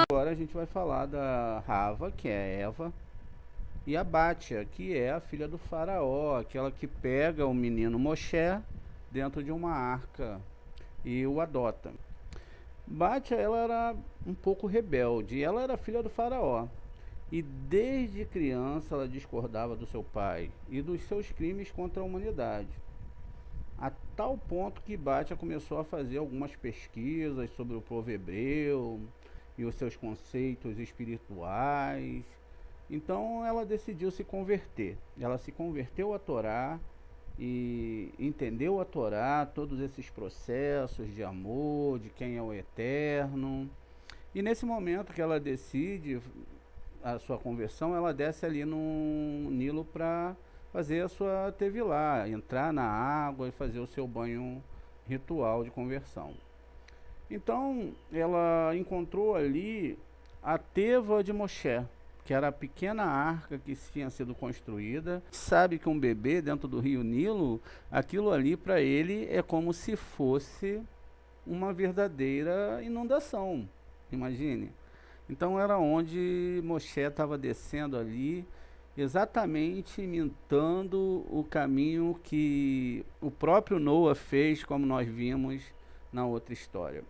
Agora a gente vai falar da Rava, que é Eva, e a Bátia, que é a filha do faraó, aquela que pega o menino Moshe dentro de uma arca e o adota. Bátia, ela era um pouco rebelde, ela era filha do faraó. E desde criança ela discordava do seu pai e dos seus crimes contra a humanidade. A tal ponto que Bátia começou a fazer algumas pesquisas sobre o povo hebreu e os seus conceitos espirituais. Então ela decidiu se converter. Ela se converteu à Torá e entendeu a Torá, todos esses processos de amor, de quem é o Eterno. E nesse momento que ela decide a sua conversão, ela desce ali no Nilo para fazer a sua tevilá, entrar na água e fazer o seu banho ritual de conversão. Então ela encontrou ali a teva de Moshe, que era a pequena arca que tinha sido construída. Sabe que um bebê dentro do rio Nilo, aquilo ali para ele é como se fosse uma verdadeira inundação, imagine. Então era onde Moshe estava descendo ali, exatamente imitando o caminho que o próprio Noa fez, como nós vimos na outra história.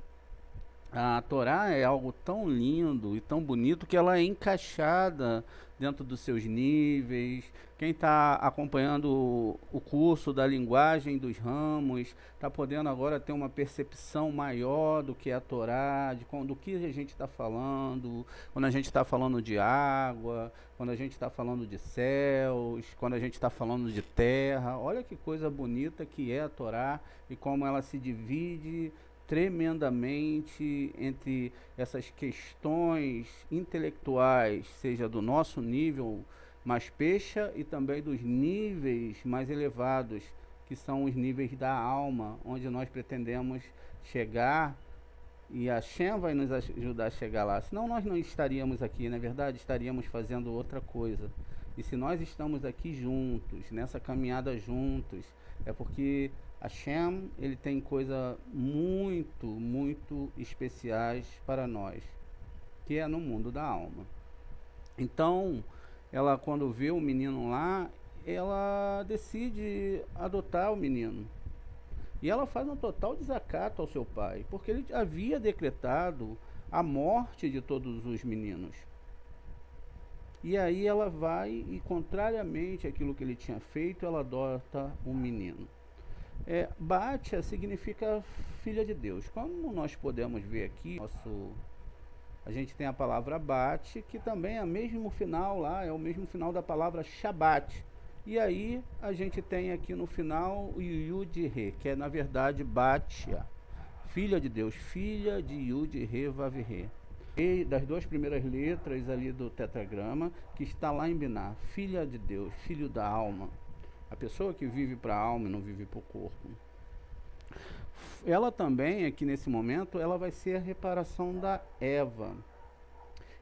A Torá é algo tão lindo e tão bonito que ela é encaixada dentro dos seus níveis. Quem está acompanhando o curso da linguagem dos ramos está podendo agora ter uma percepção maior do que é a Torá, do que a gente está falando, quando a gente está falando de água, quando a gente está falando de céus, quando a gente está falando de terra. Olha que coisa bonita que é a Torá e como ela se divide tremendamente entre essas questões intelectuais, seja do nosso nível mais peixa e também dos níveis mais elevados, que são os níveis da alma, onde nós pretendemos chegar, e a Shem vai nos ajudar a chegar lá. Senão nós não estaríamos aqui, na verdade, estaríamos fazendo outra coisa. E se nós estamos aqui juntos, nessa caminhada juntos, é porque Hashem, ele tem coisas muito, muito especiais para nós, que é no mundo da alma. Então, ela quando vê o menino lá, ela decide adotar o menino. E ela faz um total desacato ao seu pai, porque ele havia decretado a morte de todos os meninos. E aí ela vai e, contrariamente àquilo que ele tinha feito, ela adota um menino. Bátia significa filha de Deus. Como nós podemos ver aqui, a gente tem a palavra Bate, que também é o mesmo final lá, é o mesmo final da palavra Shabat. E aí a gente tem aqui no final o Yud-He, que é na verdade Bátia, filha de Deus, filha de Yud-He Vav-He. E das duas primeiras letras ali do tetragrama, que está lá em Biná, filha de Deus, filho da alma. A pessoa que vive para a alma e não vive para o corpo. Ela também, aqui nesse momento, ela vai ser a reparação da Eva.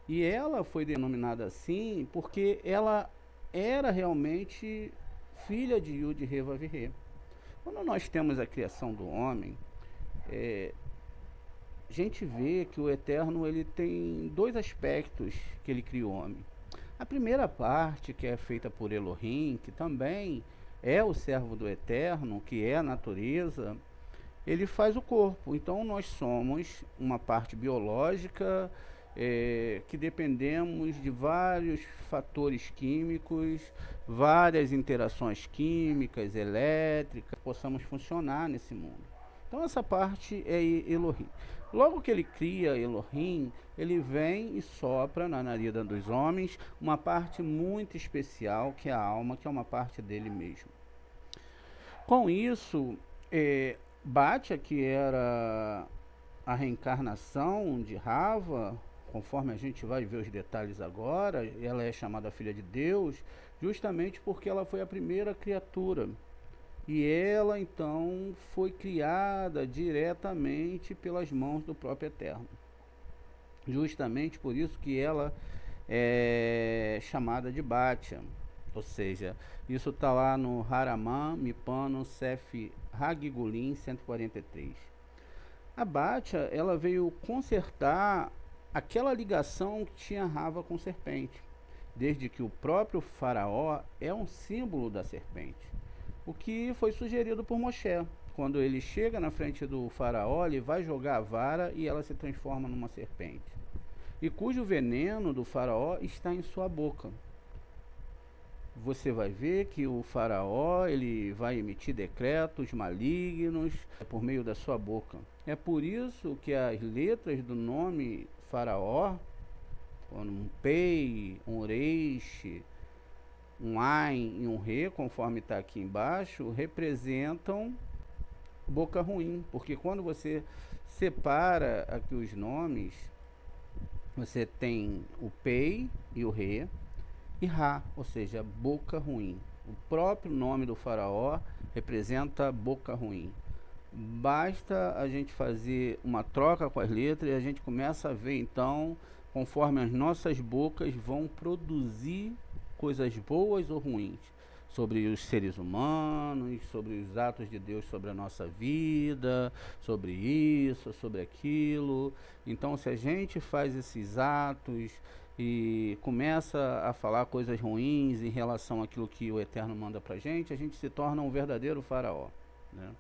E ela foi denominada assim porque ela era realmente filha de Yud-He Vav-He. Quando nós temos a criação do homem, a gente vê que o Eterno ele tem dois aspectos que ele criou o homem. A primeira parte, que é feita por Elohim, que também é o servo do Eterno, que é a natureza, ele faz o corpo. Então nós somos uma parte biológica, que dependemos de vários fatores químicos, várias interações químicas, elétricas, possamos funcionar nesse mundo. Então essa parte é Elohim. Logo que ele cria Elohim, ele vem e sopra na narina dos homens uma parte muito especial, que é a alma, que é uma parte dele mesmo. Com isso, Bátia, que era a reencarnação de Rava, conforme a gente vai ver os detalhes agora, ela é chamada filha de Deus, justamente porque ela foi a primeira criatura. E ela então foi criada diretamente pelas mãos do próprio Eterno. Justamente por isso que ela é chamada de Bátia. Ou seja, isso está lá no Haraman Mipano Sef Hagigulin 143. A Báttia, ela veio consertar aquela ligação que tinha Rava com serpente, desde que o próprio faraó é um símbolo da serpente, o que foi sugerido por Moshe. Quando ele chega na frente do faraó, ele vai jogar a vara e ela se transforma numa serpente, e cujo veneno do faraó está em sua boca. Você vai ver que o faraó ele vai emitir decretos malignos por meio da sua boca. É por isso que as letras do nome faraó, um pei, um reish, um ain e um re, conforme está aqui embaixo, representam boca ruim, porque quando você separa aqui os nomes, você tem o pei e o re, e Ra, ou seja, boca ruim. O próprio nome do faraó representa boca ruim. Basta a gente fazer uma troca com as letras e a gente começa a ver então, conforme as nossas bocas vão produzir coisas boas ou ruins sobre os seres humanos, sobre os atos de Deus sobre a nossa vida, sobre isso, sobre aquilo. Então, se a gente faz esses atos e começa a falar coisas ruins em relação àquilo que o Eterno manda pra gente, a gente se torna um verdadeiro faraó, né?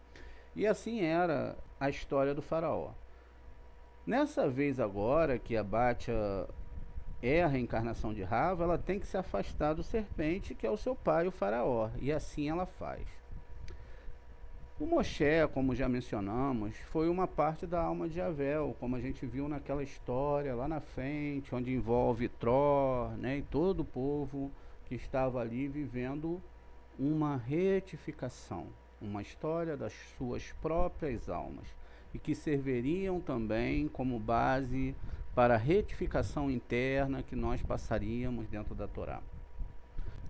E assim era a história do faraó. Nessa vez agora que a Báttia é a reencarnação de Rava, ela tem que se afastar do serpente, que é o seu pai, o faraó, e assim ela faz. O Moshe, como já mencionamos, foi uma parte da alma de Avel, como a gente viu naquela história lá na frente, onde envolve Tró, né, e todo o povo que estava ali vivendo uma retificação, uma história das suas próprias almas, e que serviriam também como base para a retificação interna que nós passaríamos dentro da Torá.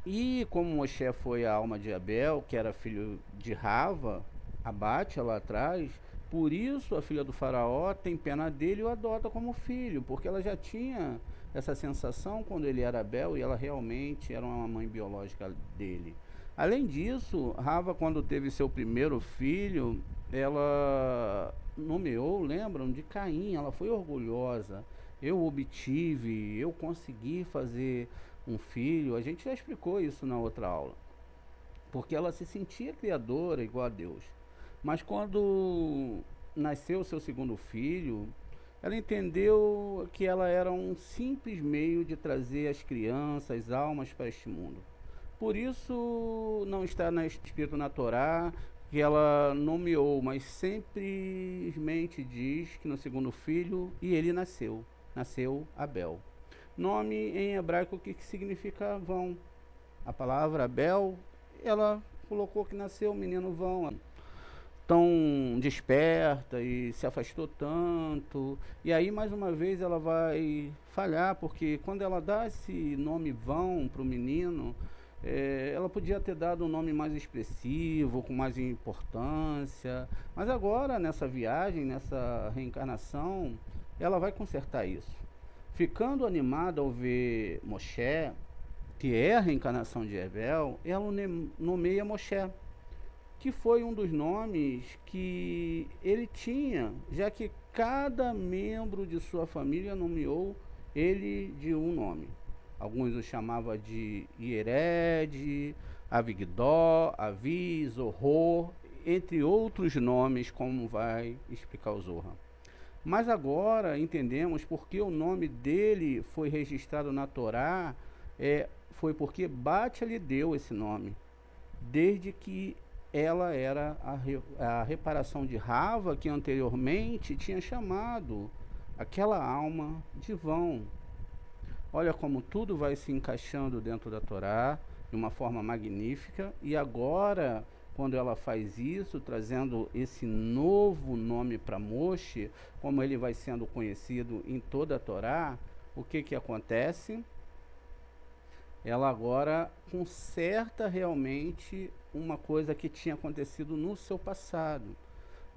E como Moshe foi a alma de Abel, que era filho de Rava, a Báttia lá atrás, por isso a filha do faraó tem pena dele e o adota como filho, porque ela já tinha essa sensação quando ele era Abel e ela realmente era uma mãe biológica dele. Além disso, Rava, quando teve seu primeiro filho, ela nomeou, lembram, de Caim. Ela foi orgulhosa. Eu obtive, eu consegui fazer um filho. A gente já explicou isso na outra aula, porque ela se sentia criadora igual a Deus. Mas quando nasceu seu segundo filho, ela entendeu que ela era um simples meio de trazer as crianças, as almas para este mundo. Por isso não está escrito na Torá que ela nomeou, mas simplesmente diz que no segundo filho, e ele nasceu Abel. Nome em hebraico que significa vão. A palavra Abel, ela colocou que nasceu o menino vão, tão desperta e se afastou tanto, e aí mais uma vez ela vai falhar, porque quando ela dá esse nome vão para o menino, ela podia ter dado um nome mais expressivo, com mais importância, mas agora nessa viagem, nessa reencarnação, ela vai consertar isso. Ficando animada ao ver Moshe, que é a reencarnação de Abel, ela nomeia Moshe, que foi um dos nomes que ele tinha, já que cada membro de sua família nomeou ele de um nome. Alguns o chamavam de Iered, Avigdó, Avi, Zorro, entre outros nomes, como vai explicar o Zohar. Mas agora entendemos porque o nome dele foi registrado na Torá, foi porque Báttia lhe deu esse nome, desde que ela era a reparação de Rava, que anteriormente tinha chamado aquela alma de vão. Olha como tudo vai se encaixando dentro da Torá de uma forma magnífica, e agora, quando ela faz isso, trazendo esse novo nome para Moshe, como ele vai sendo conhecido em toda a Torá, o que acontece? Ela agora conserta realmente uma coisa que tinha acontecido no seu passado.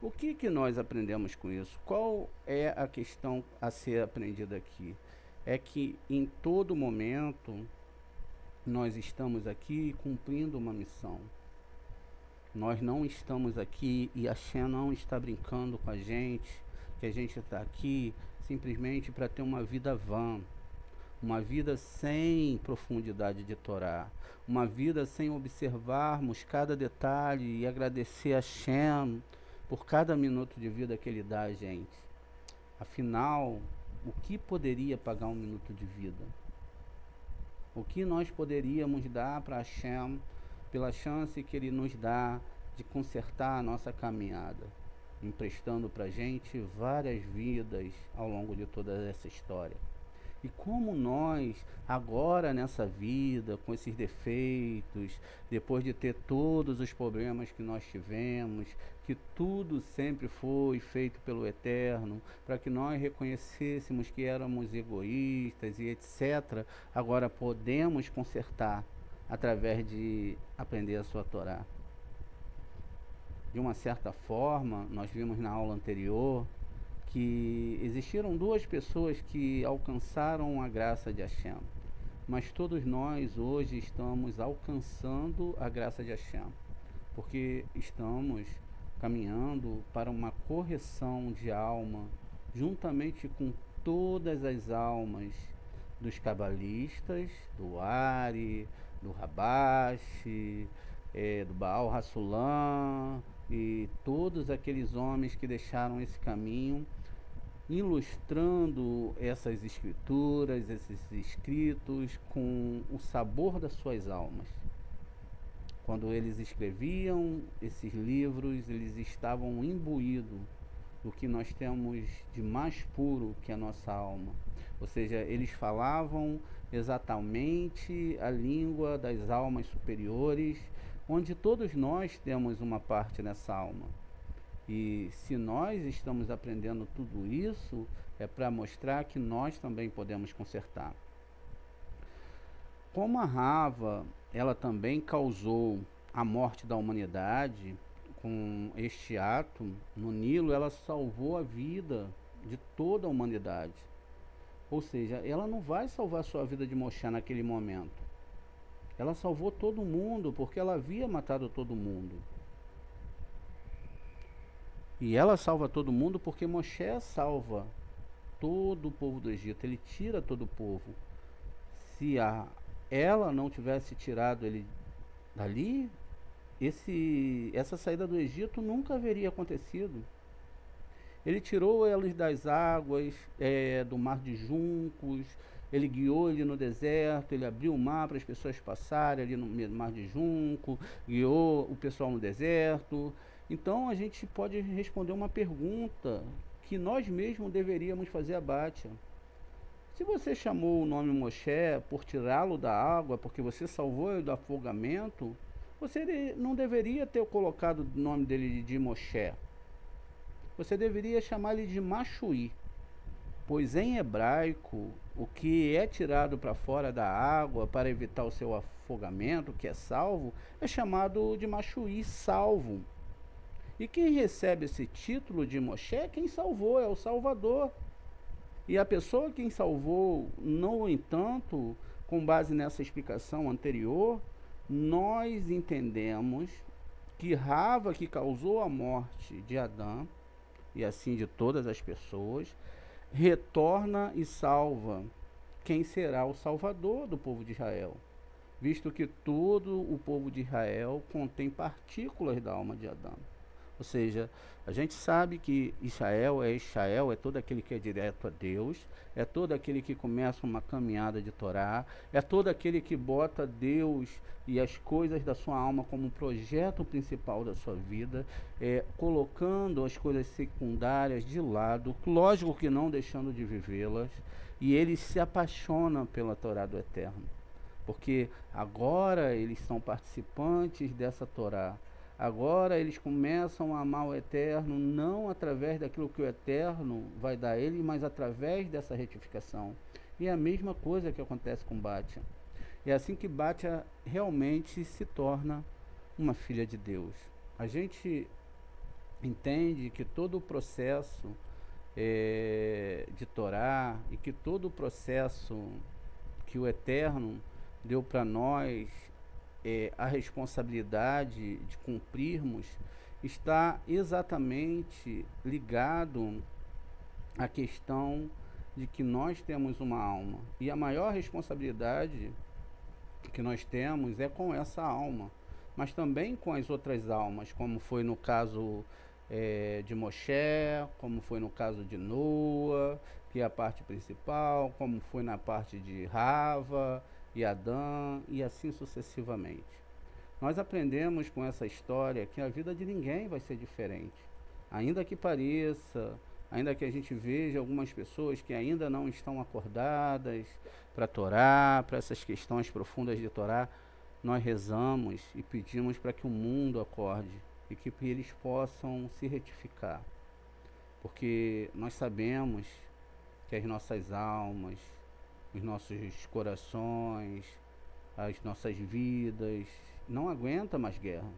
O que nós aprendemos com isso? Qual é a questão a ser aprendida aqui? É que em todo momento nós estamos aqui cumprindo uma missão. Nós não estamos aqui e a Shem não está brincando com a gente, que a gente está aqui simplesmente para ter uma vida vã, uma vida sem profundidade de Torá, uma vida sem observarmos cada detalhe e agradecer a Shem por cada minuto de vida que Ele dá a gente. Afinal, o que poderia pagar um minuto de vida? O que nós poderíamos dar para Hashem pela chance que Ele nos dá de consertar a nossa caminhada, emprestando para a gente várias vidas ao longo de toda essa história? E como nós, agora nessa vida, com esses defeitos, depois de ter todos os problemas que nós tivemos, que tudo sempre foi feito pelo Eterno, para que nós reconhecêssemos que éramos egoístas e etc., agora podemos consertar através de aprender a sua Torá. De uma certa forma, nós vimos na aula anterior que existiram duas pessoas que alcançaram a graça de Hashem, mas todos nós hoje estamos alcançando a graça de Hashem, porque estamos caminhando para uma correção de alma, juntamente com todas as almas dos cabalistas, do Ari, do Rabashi, do Baal Hassulam e todos aqueles homens que deixaram esse caminho, ilustrando essas escrituras, esses escritos com o sabor das suas almas. Quando eles escreviam esses livros, eles estavam imbuídos do que nós temos de mais puro que a nossa alma. Ou seja, eles falavam exatamente a língua das almas superiores, onde todos nós temos uma parte nessa alma. E se nós estamos aprendendo tudo isso, é para mostrar que nós também podemos consertar. Como a Rava, ela também causou a morte da humanidade, com este ato no Nilo, ela salvou a vida de toda a humanidade. Ou seja, ela não vai salvar a sua vida de Moshe naquele momento. Ela salvou todo mundo, porque ela havia matado todo mundo. E ela salva todo mundo porque Moshe salva todo o povo do Egito. Ele tira todo o povo. Se ela não tivesse tirado ele dali, essa saída do Egito nunca haveria acontecido. Ele tirou eles das águas, do mar de juncos, ele guiou ele no deserto, ele abriu o mar para as pessoas passarem ali no mar de junco, guiou o pessoal no deserto. Então a gente pode responder uma pergunta que nós mesmos deveríamos fazer a Batia. Se você chamou o nome Moshe por tirá-lo da água, porque você salvou ele do afogamento, você não deveria ter colocado o nome dele de Moshe. Você deveria chamar ele de Machuí, pois em hebraico, o que é tirado para fora da água para evitar o seu afogamento, que é salvo, é chamado de Machuí, salvo. E quem recebe esse título de Moshe é quem salvou, é o Salvador. E a pessoa quem salvou, no entanto, com base nessa explicação anterior, nós entendemos que Rava, que causou a morte de Adão, e assim de todas as pessoas, retorna e salva quem será o Salvador do povo de Israel, visto que todo o povo de Israel contém partículas da alma de Adão. Ou seja, a gente sabe que Israel, é todo aquele que é direto a Deus, é todo aquele que começa uma caminhada de Torá, é todo aquele que bota Deus e as coisas da sua alma como projeto principal da sua vida, colocando as coisas secundárias de lado, lógico que não deixando de vivê-las, e eles se apaixonam pela Torá do Eterno, porque agora eles são participantes dessa Torá. Agora eles começam a amar o Eterno, não através daquilo que o Eterno vai dar a ele, mas através dessa retificação. E é a mesma coisa que acontece com Batia. É assim que Batia realmente se torna uma filha de Deus. A gente entende que todo o processo de Torá e que todo o processo que o Eterno deu para nós a responsabilidade de cumprirmos, está exatamente ligado à questão de que nós temos uma alma. E a maior responsabilidade que nós temos é com essa alma, mas também com as outras almas, como foi no caso de Moshe, como foi no caso de Noa, que é a parte principal, como foi na parte de Rava e Adã, e assim sucessivamente. Nós aprendemos com essa história que a vida de ninguém vai ser diferente. Ainda que pareça, ainda que a gente veja algumas pessoas que ainda não estão acordadas para a Torá, para essas questões profundas de Torá, nós rezamos e pedimos para que o mundo acorde e que eles possam se retificar. Porque nós sabemos que as nossas almas, os nossos corações, as nossas vidas não aguentam mais guerra.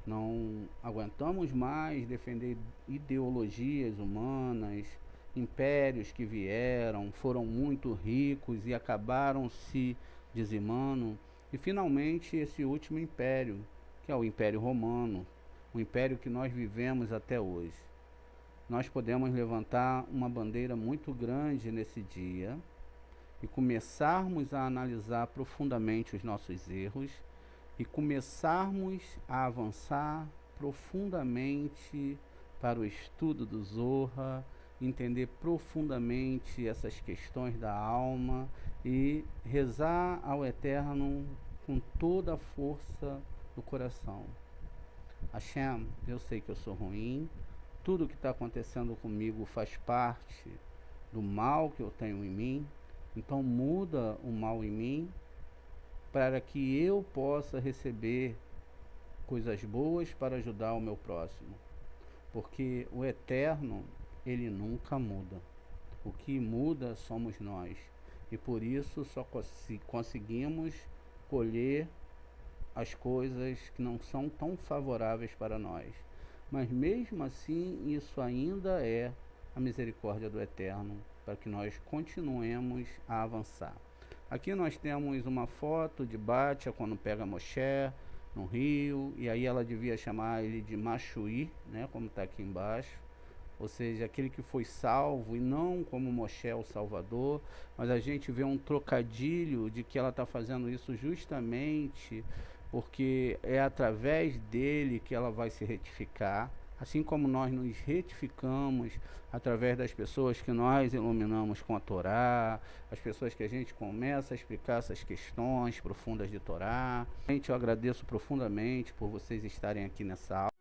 Não aguentamos mais defender ideologias humanas, impérios que vieram, foram muito ricos e acabaram se dizimando. E finalmente esse último império, que é o Império Romano, o império que nós vivemos até hoje. Nós podemos levantar uma bandeira muito grande nesse dia e começarmos a analisar profundamente os nossos erros e começarmos a avançar profundamente para o estudo do Zohar, entender profundamente essas questões da alma e rezar ao Eterno com toda a força do coração. Hashem, eu sei que eu sou ruim, tudo que está acontecendo comigo faz parte do mal que eu tenho em mim, então muda o mal em mim para que eu possa receber coisas boas para ajudar o meu próximo. Porque o Eterno, ele nunca muda. O que muda somos nós. E por isso só conseguimos colher as coisas que não são tão favoráveis para nós. Mas mesmo assim, isso ainda é a misericórdia do Eterno, para que nós continuemos a avançar. Aqui nós temos uma foto de Batia quando pega Moshe no rio, e aí ela devia chamar ele de Machuí, né, como está aqui embaixo, ou seja, aquele que foi salvo, e não como Moshe o Salvador, mas a gente vê um trocadilho de que ela está fazendo isso justamente porque é através dele que ela vai se retificar, assim como nós nos retificamos através das pessoas que nós iluminamos com a Torá, as pessoas que a gente começa a explicar essas questões profundas de Torá. Gente, eu agradeço profundamente por vocês estarem aqui nessa aula.